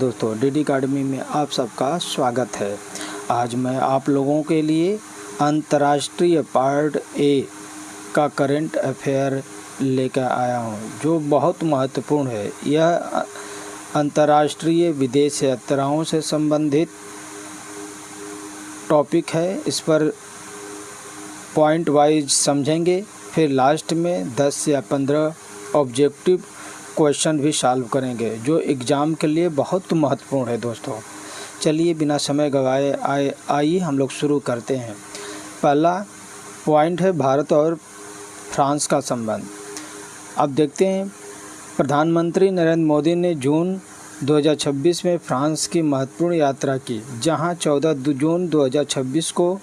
दोस्तों, DD academy में आप सबका स्वागत है। आज मैं आप लोगों के लिए अंतर्राष्ट्रीय पार्ट ए का करंट अफेयर लेकर आया हूं, जो बहुत महत्वपूर्ण है। यह अंतर्राष्ट्रीय विदेश यात्राओं से संबंधित टॉपिक है। इस पर पॉइंट वाइज समझेंगे, फिर लास्ट में 10 या 15 ऑब्जेक्टिव क्वेश्चन भी सॉल्व करेंगे, जो एग्ज़ाम के लिए बहुत महत्वपूर्ण है दोस्तों। चलिए बिना समय गवाए आइए हम लोग शुरू करते हैं। पहला पॉइंट है भारत और फ्रांस का संबंध। अब देखते हैं, प्रधानमंत्री नरेंद्र मोदी ने जून 2026 में फ्रांस की महत्वपूर्ण यात्रा की, जहां 14 जून 2026 को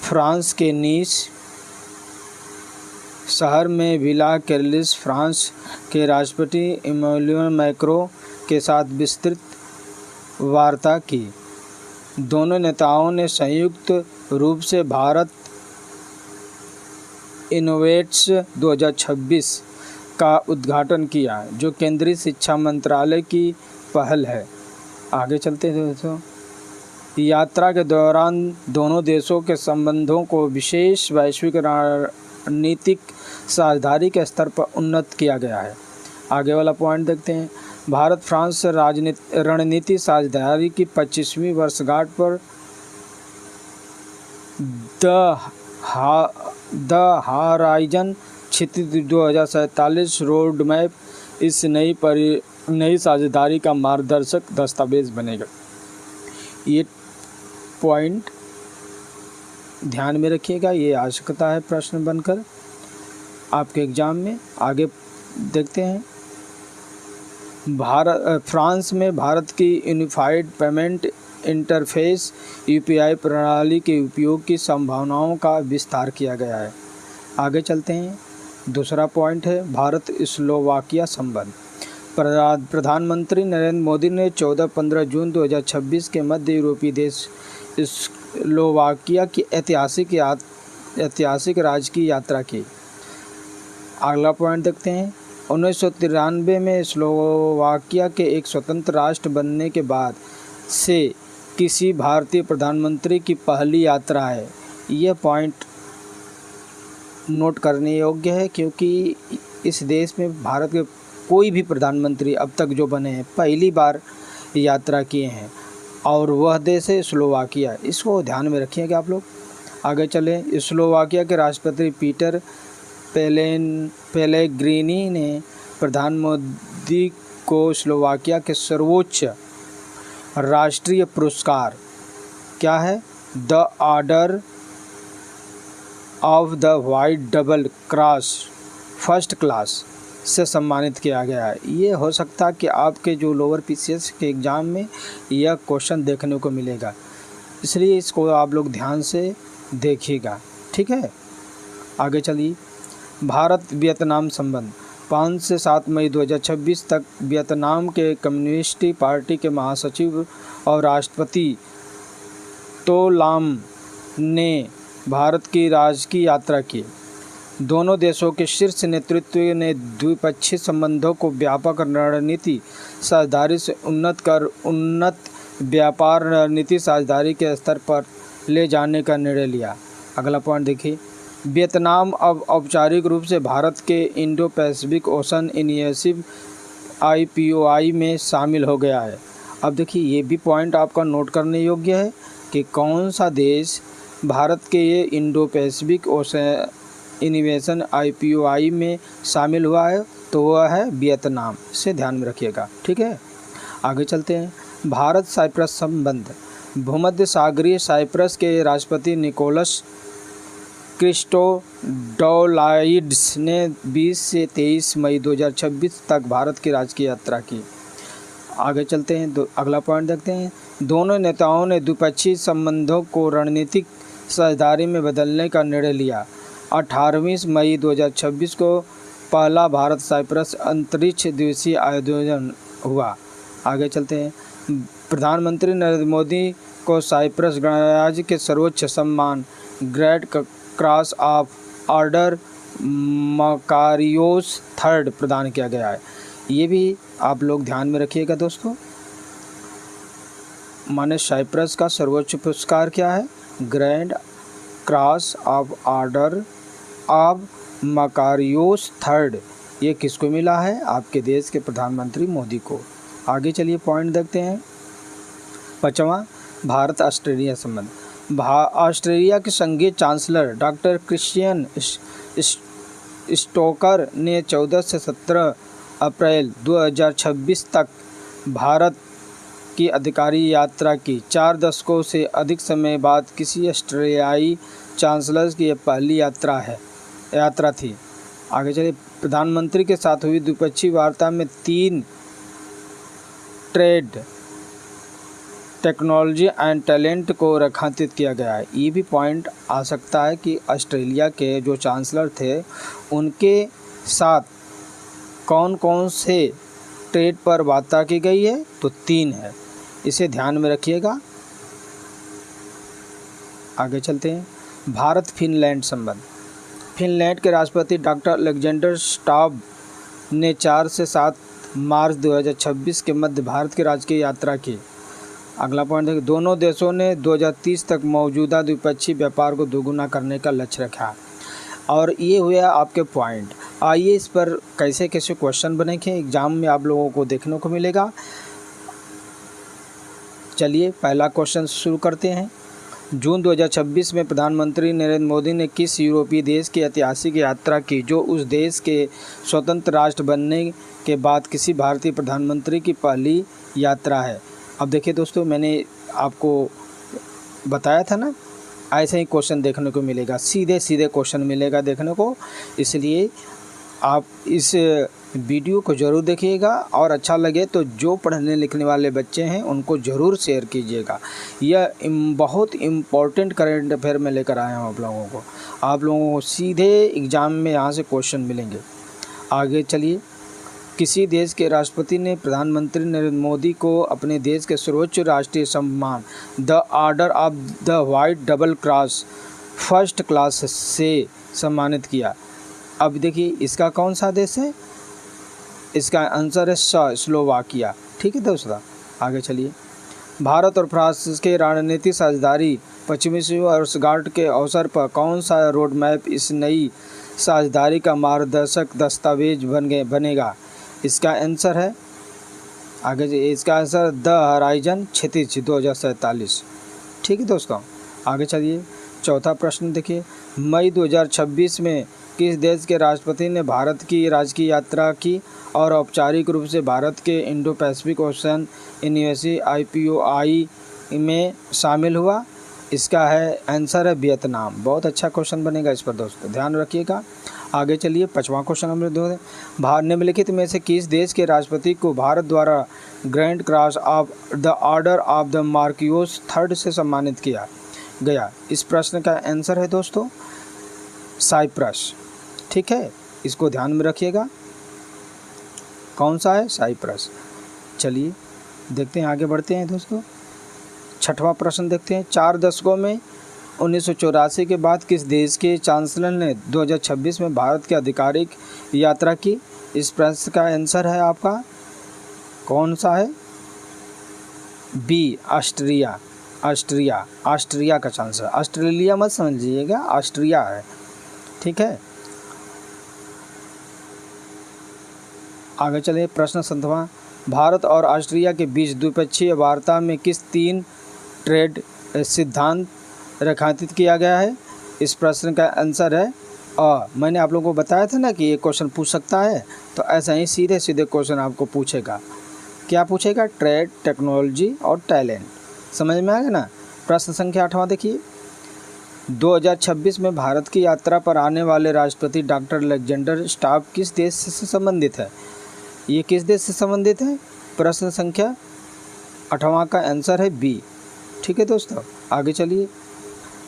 फ्रांस के नीस शहर में विला कैरलिस फ्रांस के राष्ट्रपति इमैनुएल मैक्रों के साथ विस्तृत वार्ता की। दोनों नेताओं ने संयुक्त रूप से भारत इनोवेट्स 2026 का उद्घाटन किया, जो केंद्रीय शिक्षा मंत्रालय की पहल है। आगे चलते हैं दोस्तों। यात्रा के दौरान दोनों देशों के संबंधों को विशेष वैश्विक रणनीतिक साझेदारी के स्तर पर उन्नत किया गया है। आगे वाला पॉइंट देखते हैं। भारत फ्रांस रणनीति साझेदारी की 25वीं वर्षगांठ पर द हाराइजन क्षितिज 2047 रोड मैप इस नई साझेदारी का मार्गदर्शक दस्तावेज बनेगा। ये पॉइंट ध्यान में रखिएगा, ये आ सकता है प्रश्न बनकर आपके एग्ज़ाम में। आगे देखते हैं। फ्रांस में भारत की यूनिफाइड पेमेंट इंटरफेस यूपीआई प्रणाली के उपयोग की संभावनाओं का विस्तार किया गया है। आगे चलते हैं। दूसरा पॉइंट है भारत स्लोवाकिया संबंध। प्रधानमंत्री नरेंद्र मोदी ने 14-15 जून 2026 के मध्य यूरोपीय देश स्लोवाकिया की ऐतिहासिक राजकीय यात्रा की। अगला पॉइंट देखते हैं। 1993 में स्लोवाकिया के एक स्वतंत्र राष्ट्र बनने के बाद से किसी भारतीय प्रधानमंत्री की पहली यात्रा है। यह पॉइंट नोट करने योग्य है, क्योंकि इस देश में भारत के कोई भी प्रधानमंत्री अब तक जो बने हैं पहली बार यात्रा किए हैं, और वह देश है स्लोवाकिया। इसको ध्यान में रखिएगा आप लोग। आगे चलें। स्लोवाकिया के राष्ट्रपति पीटर पेलेग्रिनी ने प्रधानमंत्री को स्लोवाकिया के सर्वोच्च राष्ट्रीय पुरस्कार, क्या है, the order of the white double cross first class से सम्मानित किया गया है। ये हो सकता है कि आपके जो लोअर पीसीएस के एग्ज़ाम में यह क्वेश्चन देखने को मिलेगा, इसलिए इसको आप लोग ध्यान से देखिएगा, ठीक है। आगे चलिए। भारत वियतनाम संबंध। 5 से 7 मई 2026 तक वियतनाम के कम्युनिस्ट पार्टी के महासचिव और राष्ट्रपति तो लाम ने भारत की राजकीय यात्रा की। दोनों देशों के शीर्ष नेतृत्व ने द्विपक्षीय संबंधों को व्यापक रणनीति साझेदारी से उन्नत व्यापार रणनीति साझेदारी के स्तर पर ले जाने का निर्णय लिया। अगला पॉइंट देखिए। वियतनाम अब औपचारिक रूप से भारत के Indo Pacific ocean initiative IPOI में शामिल हो गया है। अब देखिए, ये भी पॉइंट आपका नोट करने योग्य है कि कौन सा देश भारत के ये इंडो पैसिफिक ओशन इनिवेशन IPOI में शामिल हुआ है, तो वह है वियतनाम। इसे ध्यान में रखिएगा, ठीक है। आगे चलते हैं। भारत साइप्रस संबंध। भूमध्य सागरीय साइप्रस के राष्ट्रपति निकोलस क्रिस्टोडोलाइड्स ने 20 से 23 मई 2026 तक भारत की राजकीय यात्रा की। आगे चलते हैं। अगला पॉइंट देखते हैं। दोनों नेताओं ने द्विपक्षीय संबंधों को रणनीतिक साझेदारी में बदलने का निर्णय लिया। 18 मई 2026 को पहला भारत साइप्रस अंतरिक्ष दिवसीय आयोजन हुआ। आगे चलते हैं। प्रधानमंत्री नरेंद्र मोदी को साइप्रस गणराज्य के सर्वोच्च सम्मान great cross of order Makarios III प्रदान किया गया है। ये भी आप लोग ध्यान में रखिएगा दोस्तों। माने साइप्रस का सर्वोच्च पुरस्कार क्या है? Grand cross of order of Makarios third. ये किसको मिला है? आपके देश के प्रधानमंत्री मोदी को। आगे चलिए पॉइंट देखते हैं। 5वां, भारत ऑस्ट्रेलिया संबंध। ऑस्ट्रेलिया के संघीय चांसलर डॉक्टर क्रिश्चियन स्टोकर ने 14 से 17 अप्रैल 2026 तक भारत की अधिकारी यात्रा की। 4 दशकों से अधिक समय बाद किसी ऑस्ट्रेलियाई चांसलर की यह पहली यात्रा थी। आगे चलिए, प्रधानमंत्री के साथ हुई द्विपक्षीय वार्ता में 3 ट्रेड, टेक्नोलॉजी एंड टैलेंट को रेखांकित किया गया है। ये भी पॉइंट आ सकता है कि ऑस्ट्रेलिया के जो चांसलर थे उनके साथ कौन कौन से ट्रेड पर वार्ता की गई है, तो 3 है, इसे ध्यान में रखिएगा। आगे चलते हैं। भारत फिनलैंड संबंध। फिनलैंड के राष्ट्रपति डॉक्टर अलेक्जेंडर स्टॉब ने 4 से 7 मार्च 2026 के मध्य भारत की राजकीय यात्रा की। अगला पॉइंट देखिए, दोनों देशों ने 2030 तक मौजूदा द्विपक्षीय व्यापार को दोगुना करने का लक्ष्य रखा। और ये हुआ आपके पॉइंट। आइए इस पर कैसे कैसे क्वेश्चन बनेंगे एग्जाम में आप लोगों को देखने को मिलेगा। चलिए पहला क्वेश्चन शुरू करते हैं। जून 2026 में प्रधानमंत्री नरेंद्र मोदी ने किस यूरोपीय देश की ऐतिहासिक यात्रा की जो उस देश के स्वतंत्र राष्ट्र बनने के बाद किसी भारतीय प्रधानमंत्री की पहली यात्रा है? अब देखिए दोस्तों, मैंने आपको बताया था ना, ऐसे ही क्वेश्चन देखने को मिलेगा, सीधे सीधे क्वेश्चन मिलेगा देखने को। इसलिए आप इस वीडियो को ज़रूर देखिएगा और अच्छा लगे तो जो पढ़ने लिखने वाले बच्चे हैं उनको ज़रूर शेयर कीजिएगा। यह बहुत इम्पोर्टेंट करंट अफेयर में लेकर आया हूँ आप लोगों को। आप लोगों को सीधे एग्ज़ाम में यहाँ से क्वेश्चन मिलेंगे। आगे चलिए। किसी देश के राष्ट्रपति ने प्रधानमंत्री नरेंद्र मोदी को अपने देश के सर्वोच्च राष्ट्रीय सम्मान the order of the white double cross first class से सम्मानित किया। अब देखिए इसका कौन सा देश है? इसका आंसर है स्लोवाकिया। ठीक है दोस्तों, आगे चलिए। भारत और फ्रांस के रणनीतिक साझेदारी 25वीं वर्षगांठ के अवसर पर कौन सा रोड मैप इस नई साझेदारी का मार्गदर्शक दस्तावेज बनेगा? इसका आंसर है आगे, इसका आंसर द हॉराइजन क्षितिज 2047। ठीक है दोस्तों, आगे चलिए। चौथा प्रश्न देखिए। मई 2026 में किस देश के राष्ट्रपति ने भारत की राजकीय यात्रा की और औपचारिक रूप से भारत के Indo Pacific ocean university IPOI में शामिल हुआ? इसका है आंसर है वियतनाम। बहुत अच्छा क्वेश्चन बनेगा इस पर दोस्तों, ध्यान रखिएगा। आगे चलिए। 5वां क्वेश्चन नंबर 2। भारत निम्नलिखित में से किस देश के राष्ट्रपति को भारत द्वारा grand cross of the order of the Makarios third से सम्मानित किया गया? इस प्रश्न का आंसर है दोस्तों साइप्रस। ठीक है, इसको ध्यान में रखिएगा। कौन सा है? साइप्रस। चलिए देखते हैं, आगे बढ़ते हैं दोस्तों। 6वां प्रश्न देखते हैं। 4 दशकों में 1984 के बाद किस देश के चांसलर ने 2026 में भारत की आधिकारिक यात्रा की? इस प्रश्न का आंसर है आपका कौन सा है? B, Austria. ऑस्ट्रिया का चांसलर, ऑस्ट्रेलिया मत समझिएगा, ऑस्ट्रिया है। ठीक है, आगे चलिए। प्रश्न 7वां। भारत और ऑस्ट्रिया के बीच द्विपक्षीय वार्ता में किस 3 ट्रेड सिद्धांत रेखांकित किया गया है? इस प्रश्न का आंसर है मैंने आप लोगों को बताया था ना कि ये क्वेश्चन पूछ सकता है, तो ऐसा ही सीधे सीधे क्वेश्चन आपको पूछेगा। क्या पूछेगा? ट्रेड, टेक्नोलॉजी और टैलेंट। समझ में आ गया ना? प्रश्न संख्या 8वां देखिए। 2026 में भारत की यात्रा पर आने वाले राष्ट्रपति डॉक्टर अलेक्जेंडर स्टॉब किस देश से संबंधित है? ये किस देश से संबंधित है? प्रश्न संख्या 8वां का आंसर है बी। ठीक है दोस्तों, आगे चलिए।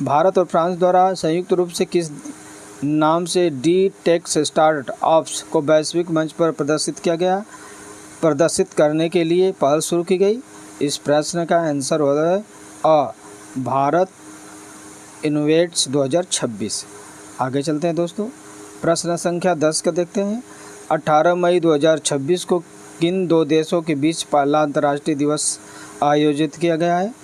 भारत और फ्रांस द्वारा संयुक्त रूप से किस नाम से डी-टेक्स स्टार्टअप्स को वैश्विक मंच पर प्रदर्शित करने के लिए पहल शुरू की गई? इस प्रश्न का आंसर होता है भारत इनोवेट्स 2026। आगे चलते हैं दोस्तों। प्रश्न संख्या 10 का देखते हैं। 18 मई 2026 को किन दो देशों के बीच पहला अंतर्राष्ट्रीय दिवस आयोजित किया गया है?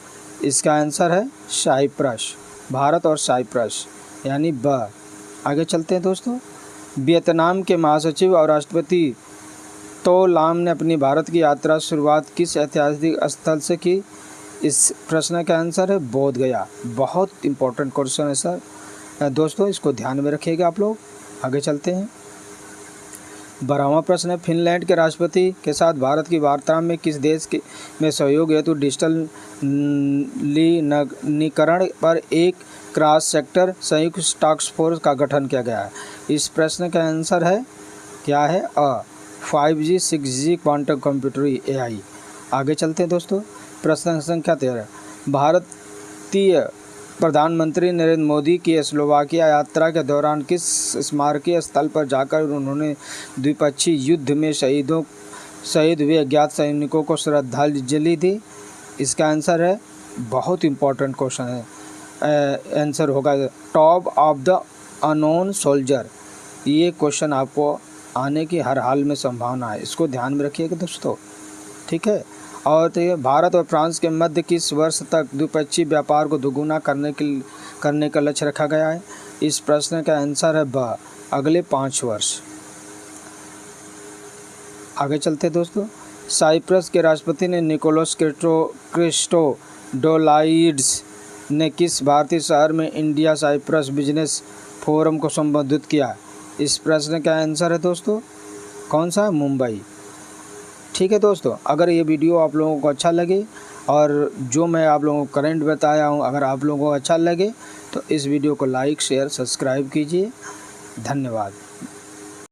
इसका आंसर है साइप्रस, भारत और साइप्रस यानी ब। आगे चलते हैं दोस्तों। वियतनाम के महासचिव और राष्ट्रपति तो लाम ने अपनी भारत की यात्रा शुरुआत किस ऐतिहासिक स्थल से की? इस प्रश्न का आंसर है बोध गया। बहुत इंपॉर्टेंट क्वेश्चन है सर दोस्तों, इसको ध्यान में रखिएगा आप लोग। आगे चलते हैं। 12वां प्रश्न है, फिनलैंड के राष्ट्रपति के साथ भारत की वार्ता में किस देश में सहयोग हेतु डिजिटल नीकरण पर एक क्रॉस सेक्टर संयुक्त टास्क फोर्स का गठन किया गया है? इस प्रश्न का आंसर है क्या है? 5G 6G क्वांटम कंप्यूटरी AI। आगे चलते हैं दोस्तों। प्रश्न संख्या 13, भारतीय प्रधानमंत्री नरेंद्र मोदी की स्लोवाकिया यात्रा के दौरान किस स्मारकीय स्थल पर जाकर उन्होंने द्विपक्षीय युद्ध में शहीद हुए अज्ञात सैनिकों को श्रद्धांजलि दी? इसका आंसर है, बहुत इंपॉर्टेंट क्वेश्चन है, आंसर होगा Tobe of the unknown soldier. ये क्वेश्चन आपको आने की हर हाल में संभावना है, इसको ध्यान में रखिएगा दोस्तों, ठीक है। और तो भारत और फ्रांस के मध्य किस वर्ष तक द्विपक्षीय व्यापार को दोगुना करने का लक्ष्य रखा गया है? इस प्रश्न का आंसर है ब, अगले 5 वर्ष। आगे चलते दोस्तों। साइप्रस के राष्ट्रपति ने निकोलस क्रिस्टोडोलाइड्स ने किस भारतीय शहर में इंडिया साइप्रस बिजनेस फोरम को संबोधित किया? इस प्रश्न का आंसर है दोस्तों कौन सा? मुंबई। ठीक है दोस्तों, अगर ये वीडियो आप लोगों को अच्छा लगे और जो मैं आप लोगों को करंट बताया हूँ अगर आप लोगों को अच्छा लगे तो इस वीडियो को लाइक शेयर सब्सक्राइब कीजिए। धन्यवाद।